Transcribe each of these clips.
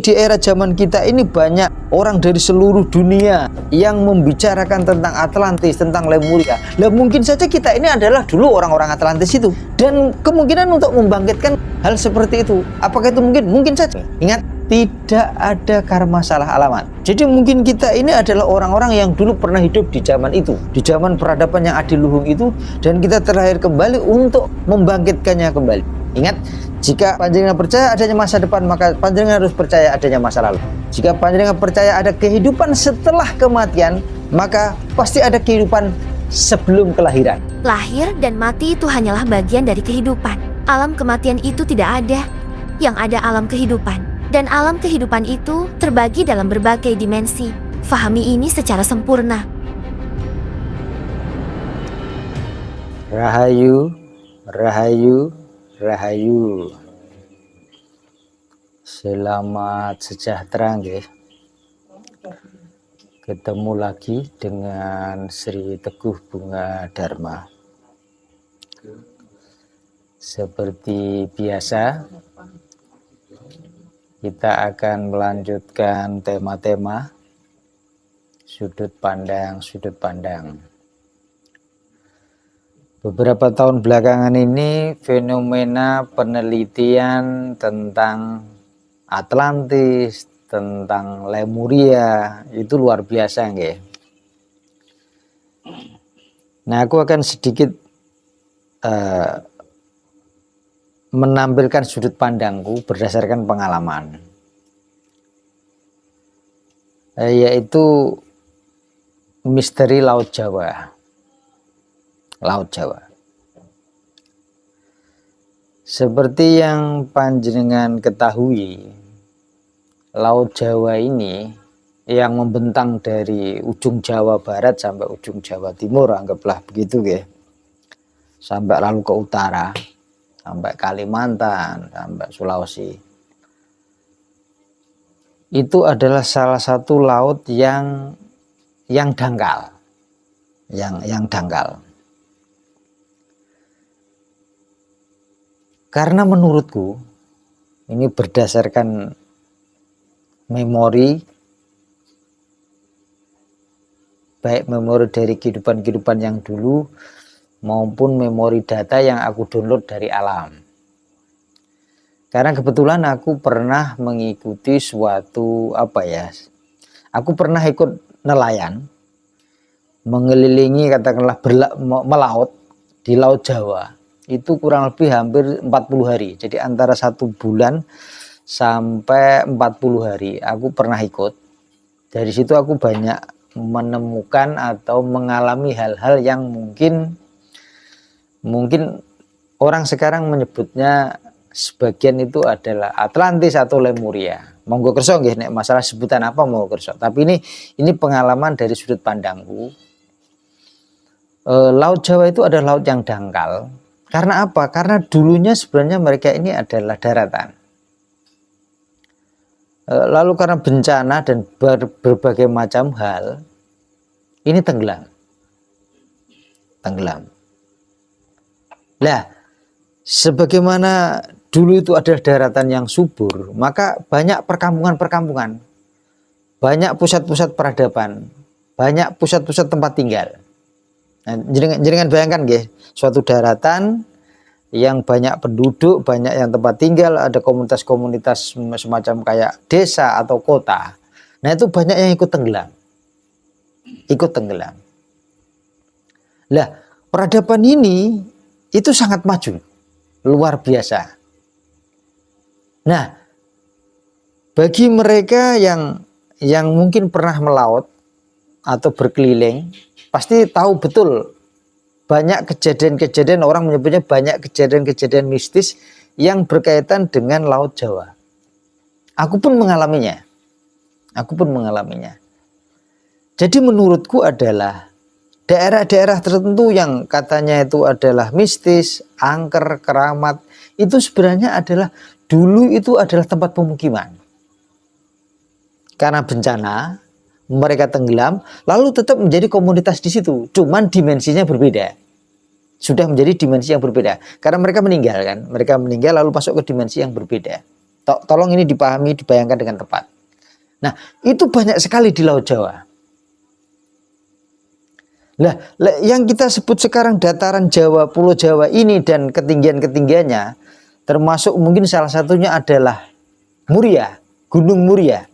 Di era zaman kita ini banyak orang dari seluruh dunia yang membicarakan tentang Atlantis, tentang Lemuria. Lah mungkin saja kita ini adalah dulu orang-orang Atlantis itu. Dan kemungkinan untuk membangkitkan hal seperti itu, apakah itu mungkin? Mungkin saja. Ingat, tidak ada karma salah alamat. Jadi mungkin kita ini adalah orang-orang yang dulu pernah hidup di zaman itu, di zaman peradaban yang adiluhung itu, dan kita terlahir kembali untuk membangkitkannya kembali. Ingat, jika panjenengan percaya adanya masa depan, maka panjenengan harus percaya adanya masa lalu. Jika panjenengan percaya ada kehidupan setelah kematian, maka pasti ada kehidupan sebelum kelahiran. Lahir dan mati itu hanyalah bagian dari kehidupan. Alam kematian itu tidak ada. Yang ada alam kehidupan. Dan alam kehidupan itu terbagi dalam berbagai dimensi. Fahami ini secara sempurna. Rahayu, Rahayu, Rahayu. Selamat sejahtera nggih. Ketemu lagi dengan Sri Teguh Bunga Dharma. Seperti biasa, kita akan melanjutkan tema-tema sudut pandang. Beberapa tahun belakangan ini fenomena penelitian tentang Atlantis, tentang Lemuria itu luar biasa nggih. Nah, aku akan sedikit menampilkan sudut pandangku berdasarkan pengalaman, yaitu misteri Laut Jawa. Laut Jawa. Seperti yang panjenengan ketahui, Laut Jawa ini yang membentang dari ujung Jawa Barat sampai ujung Jawa Timur, anggaplah begitu ya. Sampai lalu ke utara, sampai Kalimantan, sampai Sulawesi. Itu adalah salah satu laut yang dangkal. Yang dangkal. Karena menurutku, ini berdasarkan memori, baik memori dari kehidupan-kehidupan yang dulu, maupun memori data yang aku download dari alam. Karena kebetulan aku pernah mengikuti suatu, aku pernah ikut nelayan, mengelilingi katakanlah melaut di Laut Jawa. Itu kurang lebih hampir 40 hari. Jadi antara 1 bulan sampai 40 hari aku pernah ikut. Dari situ aku banyak menemukan atau mengalami hal-hal yang mungkin orang sekarang menyebutnya sebagian itu adalah Atlantis atau Lemuria. Monggo kerso nggih nek masalah sebutan apa monggo kerso. Tapi ini pengalaman dari sudut pandangku. Laut Jawa itu adalah laut yang dangkal. Karena apa? Karena dulunya sebenarnya mereka ini adalah daratan. Lalu karena bencana dan berbagai macam hal, ini tenggelam. Nah, sebagaimana dulu itu adalah daratan yang subur, maka banyak perkampungan-perkampungan, banyak pusat-pusat peradaban, banyak pusat-pusat tempat tinggal. Nah, jenengan bayangkan nggih, suatu daratan yang banyak penduduk, banyak yang tempat tinggal, ada komunitas-komunitas semacam kayak desa atau kota. Nah, itu banyak yang ikut tenggelam. Lah, peradaban ini itu sangat maju, luar biasa. Nah, bagi mereka yang mungkin pernah melaut atau berkeliling, pasti tahu betul banyak kejadian-kejadian, orang menyebutnya banyak kejadian-kejadian mistis yang berkaitan dengan Laut Jawa. Aku pun mengalaminya. Jadi menurutku adalah daerah-daerah tertentu yang katanya itu adalah mistis, angker, keramat, itu sebenarnya adalah dulu itu adalah tempat pemukiman. Karena bencana, mereka tenggelam, lalu tetap menjadi komunitas di situ. Cuman dimensinya berbeda. Sudah menjadi dimensi yang berbeda. Karena mereka meninggal kan. Mereka meninggal lalu masuk ke dimensi yang berbeda. Tolong ini dipahami, dibayangkan dengan tepat. Nah, itu banyak sekali di Laut Jawa. Nah, yang kita sebut sekarang dataran Jawa, Pulau Jawa ini dan ketinggian-ketinggiannya, termasuk mungkin salah satunya adalah Muria, Gunung Muria.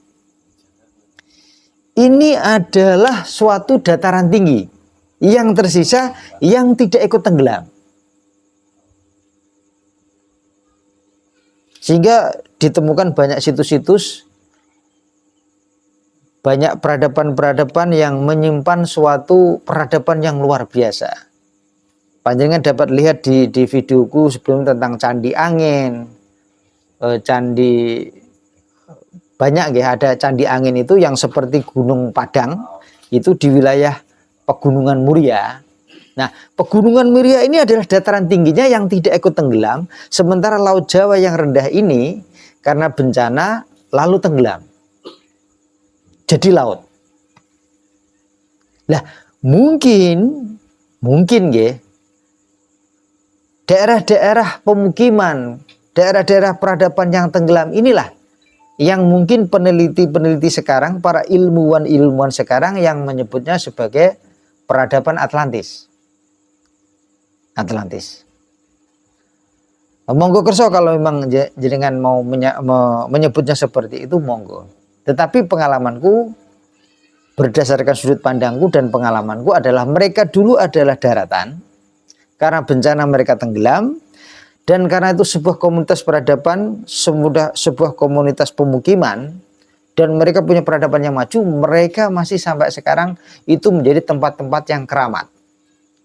Ini adalah suatu dataran tinggi yang tersisa yang tidak ikut tenggelam. Sehingga ditemukan banyak situs-situs, banyak peradaban-peradaban yang menyimpan suatu peradaban yang luar biasa. Panjenengan dapat lihat di videoku sebelum tentang Candi Angin, candi banyak ya, ada Candi Angin itu yang seperti Gunung Padang itu di wilayah Pegunungan Muria. Nah, Pegunungan Muria ini adalah dataran tingginya yang tidak ikut tenggelam, sementara Laut Jawa yang rendah ini karena bencana lalu tenggelam. Jadi laut. Nah, mungkin ya, daerah-daerah pemukiman, daerah-daerah peradaban yang tenggelam inilah yang mungkin peneliti-peneliti sekarang, para ilmuwan-ilmuwan sekarang yang menyebutnya sebagai peradaban Atlantis. Monggo kerso kalau memang jenengan mau menyebutnya seperti itu, monggo. Tetapi pengalamanku berdasarkan sudut pandangku dan pengalamanku adalah mereka dulu adalah daratan, karena bencana mereka tenggelam, dan karena itu sebuah komunitas peradaban, sebuah komunitas pemukiman, dan mereka punya peradaban yang maju, mereka masih sampai sekarang itu menjadi tempat-tempat yang keramat,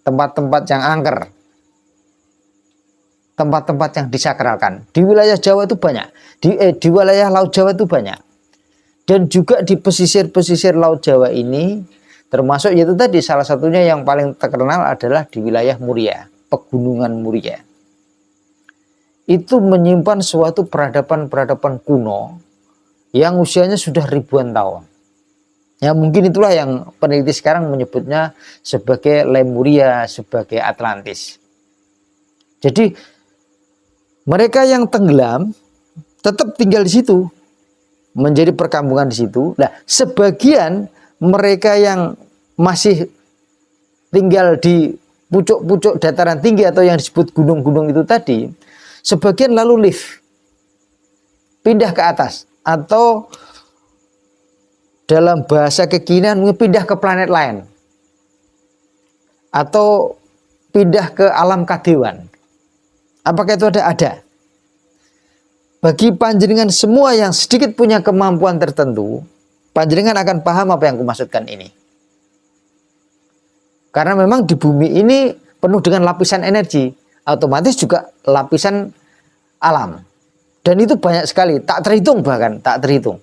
tempat-tempat yang angker, tempat-tempat yang disakralkan. Di wilayah Jawa itu banyak, di wilayah Laut Jawa itu banyak. Dan juga di pesisir-pesisir Laut Jawa ini, termasuk yaitu tadi salah satunya yang paling terkenal adalah di wilayah Muria, Pegunungan Muria. Itu menyimpan suatu peradaban-peradaban kuno yang usianya sudah ribuan tahun. Ya, mungkin itulah yang peneliti sekarang menyebutnya sebagai Lemuria, sebagai Atlantis. Jadi mereka yang tenggelam tetap tinggal di situ, menjadi perkampungan di situ. Nah, sebagian mereka yang masih tinggal di pucuk-pucuk dataran tinggi atau yang disebut gunung-gunung itu tadi, sebagian lalu lift, pindah ke atas, atau dalam bahasa kekinian pindah ke planet lain, atau pindah ke alam kadewan. Apakah itu ada? Ada. Bagi panjenengan semua yang sedikit punya kemampuan tertentu, panjenengan akan paham apa yang kumaksudkan ini. Karena memang di bumi ini penuh dengan lapisan energi, otomatis juga lapisan alam. Dan itu banyak sekali, tak terhitung bahkan, tak terhitung.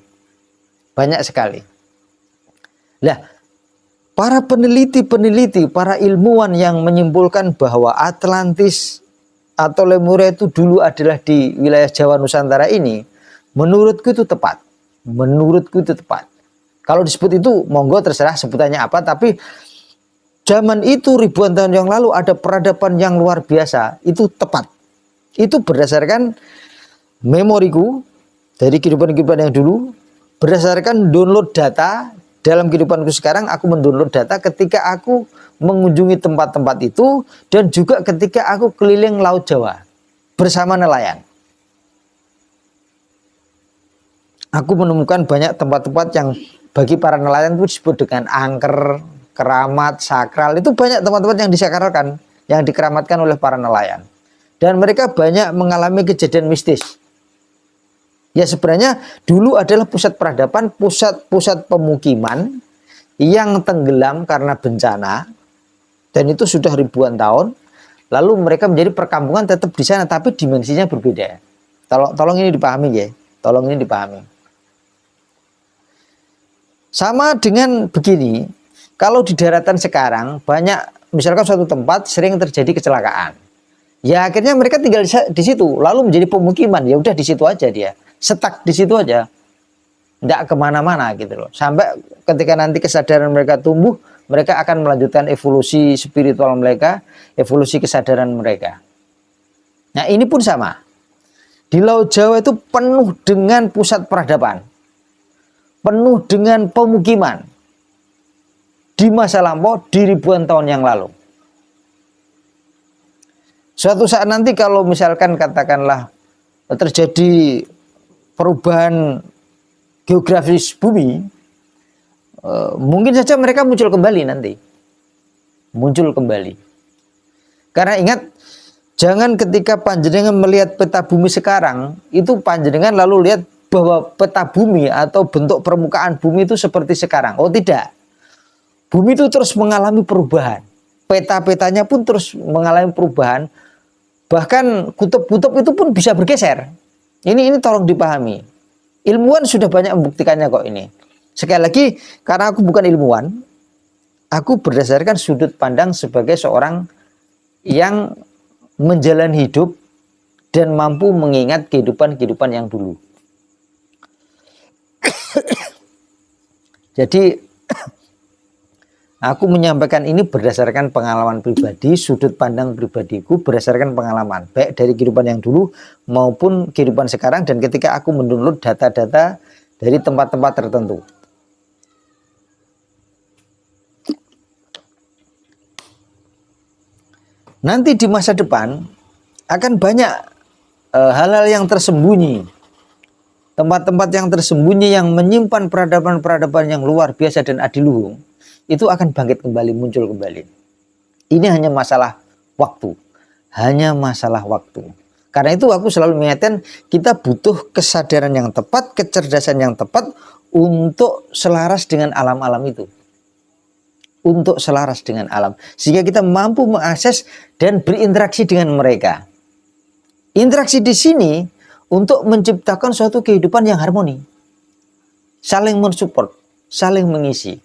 Banyak sekali. Nah, para peneliti-peneliti, para ilmuwan yang menyimpulkan bahwa Atlantis atau Lemuria itu dulu adalah di wilayah Jawa Nusantara ini, menurutku itu tepat. Menurutku itu tepat. Kalau disebut itu, monggo terserah sebutannya apa, tapi zaman itu ribuan tahun yang lalu ada peradaban yang luar biasa, itu tepat. Itu berdasarkan memoriku dari kehidupan-kehidupan yang dulu, berdasarkan download data. Dalam kehidupanku sekarang, aku mendownload data ketika aku mengunjungi tempat-tempat itu, dan juga ketika aku keliling Laut Jawa bersama nelayan. Aku menemukan banyak tempat-tempat yang bagi para nelayan itu disebut dengan angker, keramat, sakral. Itu banyak tempat-tempat yang disakralkan, yang dikeramatkan oleh para nelayan. Dan mereka banyak mengalami kejadian mistis. Ya, sebenarnya dulu adalah pusat peradaban, pusat pemukiman yang tenggelam karena bencana, dan itu sudah ribuan tahun. Lalu mereka menjadi perkampungan tetap di sana, tapi dimensinya berbeda. Tolong ini dipahami ya, tolong ini dipahami. Sama dengan begini, kalau di daratan sekarang banyak, misalkan suatu tempat sering terjadi kecelakaan. Ya akhirnya mereka tinggal di situ, lalu menjadi pemukiman. Ya udah di situ aja dia. Stuck di situ aja, tidak kemana-mana gitu loh. Sampai ketika nanti kesadaran mereka tumbuh, mereka akan melanjutkan evolusi spiritual mereka, evolusi kesadaran mereka. Nah, ini pun sama. Di Laut Jawa itu penuh dengan pusat peradaban, penuh dengan pemukiman di masa lampau, di ribuan tahun yang lalu. Suatu saat nanti kalau misalkan katakanlah terjadi perubahan geografis bumi, mungkin saja mereka muncul kembali nanti. Muncul kembali. Karena ingat, jangan ketika panjenengan melihat peta bumi sekarang, itu panjenengan lalu lihat bahwa peta bumi atau bentuk permukaan bumi itu seperti sekarang. Oh tidak. Bumi itu terus mengalami perubahan. Peta-petanya pun terus mengalami perubahan. Bahkan kutub-kutub itu pun bisa bergeser. Ini tolong dipahami. Ilmuwan sudah banyak membuktikannya kok ini. Sekali lagi, karena aku bukan ilmuwan, aku berdasarkan sudut pandang sebagai seorang yang menjalani hidup dan mampu mengingat kehidupan-kehidupan yang dulu. Jadi aku menyampaikan ini berdasarkan pengalaman pribadi, sudut pandang pribadiku berdasarkan pengalaman, baik dari kehidupan yang dulu maupun kehidupan sekarang, dan ketika aku mendownload data-data dari tempat-tempat tertentu. Nanti di masa depan akan banyak hal-hal yang tersembunyi, tempat-tempat yang tersembunyi yang menyimpan peradaban-peradaban yang luar biasa dan adiluhung. Itu akan bangkit kembali, muncul kembali. Ini hanya masalah waktu. Hanya masalah waktu. Karena itu aku selalu mengingatkan, kita butuh kesadaran yang tepat, kecerdasan yang tepat untuk selaras dengan alam-alam itu. Untuk selaras dengan alam. Sehingga kita mampu mengakses dan berinteraksi dengan mereka. Interaksi di sini untuk menciptakan suatu kehidupan yang harmoni. Saling mensupport, saling mengisi.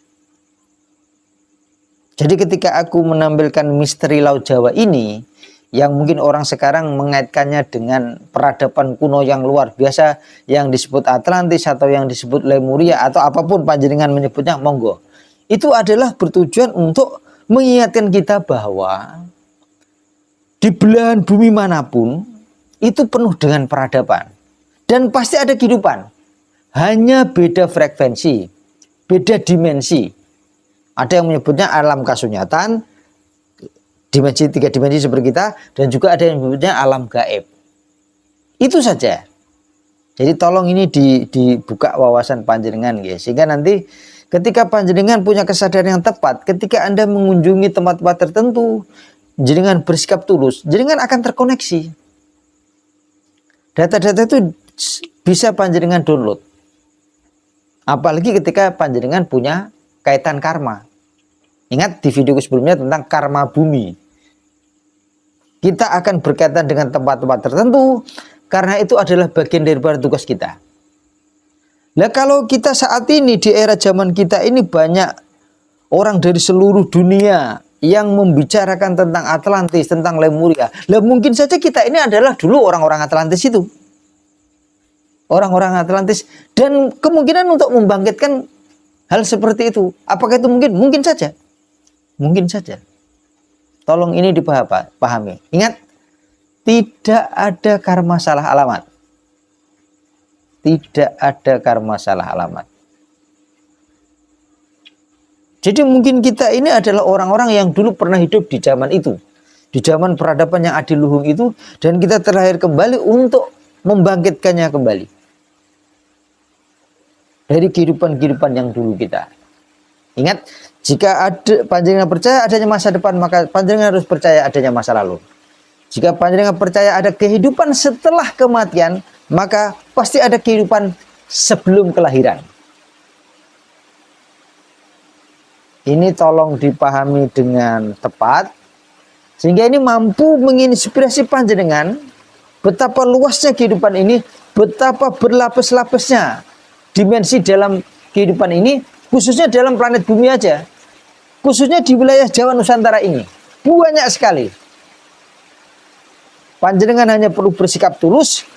Jadi ketika aku menampilkan misteri Laut Jawa ini, yang mungkin orang sekarang mengaitkannya dengan peradaban kuno yang luar biasa, yang disebut Atlantis atau yang disebut Lemuria atau apapun panjenengan menyebutnya, monggo. Itu adalah bertujuan untuk mengingatkan kita bahwa di belahan bumi manapun itu penuh dengan peradaban. Dan pasti ada kehidupan. Hanya beda frekuensi, beda dimensi. Ada yang menyebutnya alam kasunyatan, dimensi 3 dimensi seperti kita, dan juga ada yang menyebutnya alam gaib. Itu saja. Jadi tolong ini dibuka wawasan panjenengan, guys. Sehingga nanti ketika panjenengan punya kesadaran yang tepat, ketika Anda mengunjungi tempat-tempat tertentu, jenengan bersikap tulus, jenengan akan terkoneksi. Data-data itu bisa panjenengan download. Apalagi ketika panjenengan punya kaitan karma. Ingat di videoku sebelumnya tentang karma bumi. Kita akan berkaitan dengan tempat-tempat tertentu karena itu adalah bagian daripada tugas kita. Nah, kalau kita saat ini di era zaman kita ini banyak orang dari seluruh dunia yang membicarakan tentang Atlantis, tentang Lemuria. Lah mungkin saja kita ini adalah dulu orang-orang Atlantis itu. Orang-orang Atlantis, dan kemungkinan untuk membangkitkan hal seperti itu. Apakah itu mungkin? Mungkin saja. Mungkin saja. Tolong ini dipahami. Ingat, tidak ada karma salah alamat. Tidak ada karma salah alamat. Jadi mungkin kita ini adalah orang-orang yang dulu pernah hidup di zaman itu. Di zaman peradaban yang adiluhung itu. Dan kita terlahir kembali untuk membangkitkannya kembali. Dari kehidupan-kehidupan yang dulu kita. Ingat, jika ada panjenengan percaya adanya masa depan, maka panjenengan harus percaya adanya masa lalu. Jika panjenengan percaya ada kehidupan setelah kematian, maka pasti ada kehidupan sebelum kelahiran. Ini tolong dipahami dengan tepat, sehingga ini mampu menginspirasi panjenengan betapa luasnya kehidupan ini, betapa berlapis-lapisnya dimensi dalam kehidupan ini, khususnya dalam planet bumi aja, khususnya di wilayah Jawa Nusantara ini, banyak sekali. Panjenengan hanya perlu bersikap tulus,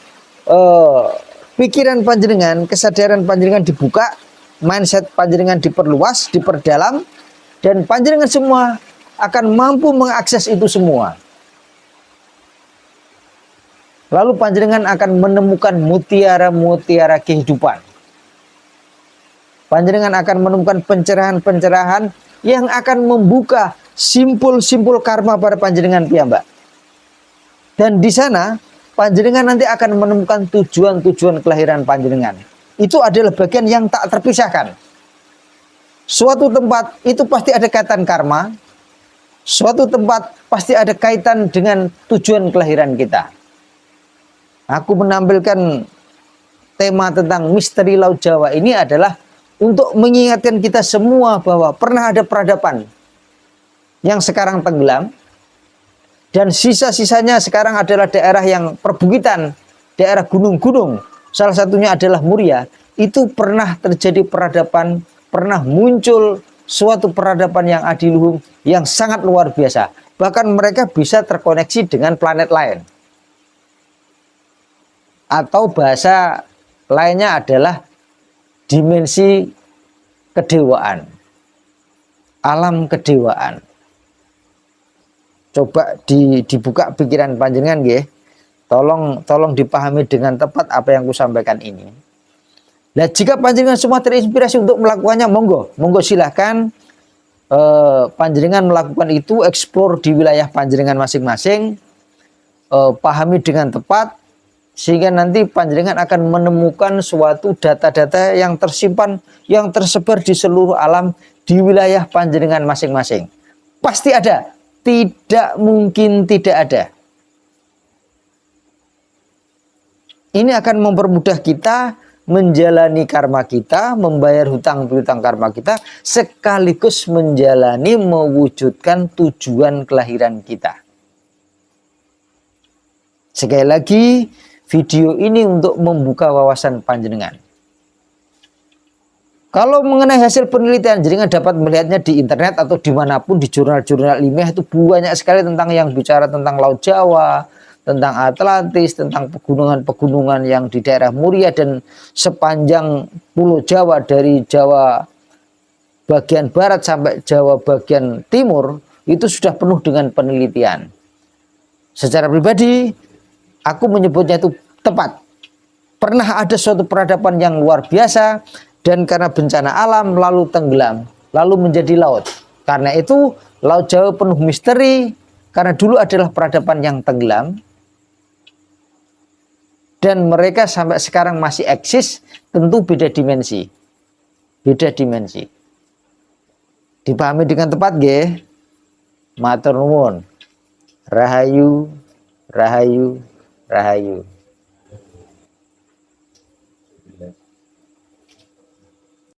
pikiran panjenengan, kesadaran panjenengan dibuka, mindset panjenengan diperluas, diperdalam, dan panjenengan semua akan mampu mengakses itu semua. lalu panjenengan akan menemukan mutiara-mutiara kehidupan. Panjenengan akan menemukan pencerahan-pencerahan yang akan membuka simpul-simpul karma pada panjenengan piyambak. Dan di sana panjenengan nanti akan menemukan tujuan-tujuan kelahiran panjenengan. Itu adalah bagian yang tak terpisahkan. Suatu tempat itu pasti ada kaitan karma. Suatu tempat pasti ada kaitan dengan tujuan kelahiran kita. Aku menampilkan tema tentang misteri Laut Jawa ini adalah untuk mengingatkan kita semua bahwa pernah ada peradaban yang sekarang tenggelam. Dan sisa-sisanya sekarang adalah daerah yang perbukitan, daerah gunung-gunung. Salah satunya adalah Muria. Itu pernah terjadi peradaban, pernah muncul suatu peradaban yang adiluhung yang sangat luar biasa. Bahkan mereka bisa terkoneksi dengan planet lain. Atau bahasa lainnya adalah dimensi kedewaan. Alam kedewaan. Coba dibuka pikiran panjenengan nggih. Tolong dipahami dengan tepat apa yang kusampaikan ini. Nah, jika panjenengan semua terinspirasi untuk melakukannya, monggo silahkan panjenengan melakukan itu, explore di wilayah panjenengan masing-masing, pahami dengan tepat, sehingga nanti panjenengan akan menemukan suatu data-data yang tersimpan, yang tersebar di seluruh alam di wilayah panjenengan masing-masing. Pasti ada, tidak mungkin tidak ada. Ini akan mempermudah kita menjalani karma kita, membayar hutang piutang karma kita, sekaligus menjalani, mewujudkan tujuan kelahiran kita. Sekali lagi, video ini untuk membuka wawasan panjenengan. Kalau mengenai hasil penelitian, jenengan dapat melihatnya di internet atau dimanapun, di jurnal-jurnal ilmiah itu banyak sekali tentang yang bicara tentang Laut Jawa, tentang Atlantis, tentang pegunungan-pegunungan yang di daerah Muria dan sepanjang pulau Jawa, dari Jawa bagian barat sampai Jawa bagian timur, itu sudah penuh dengan penelitian. Secara pribadi, aku menyebutnya itu tepat. Pernah ada suatu peradaban yang luar biasa, dan karena bencana alam lalu tenggelam, lalu menjadi laut. Karena itu Laut Jawa penuh misteri, karena dulu adalah peradaban yang tenggelam. Dan mereka sampai sekarang masih eksis, tentu beda dimensi. Beda dimensi. Dipahami dengan tepat nggih? Matur nuwun. Rahayu, rahayu, rahayu.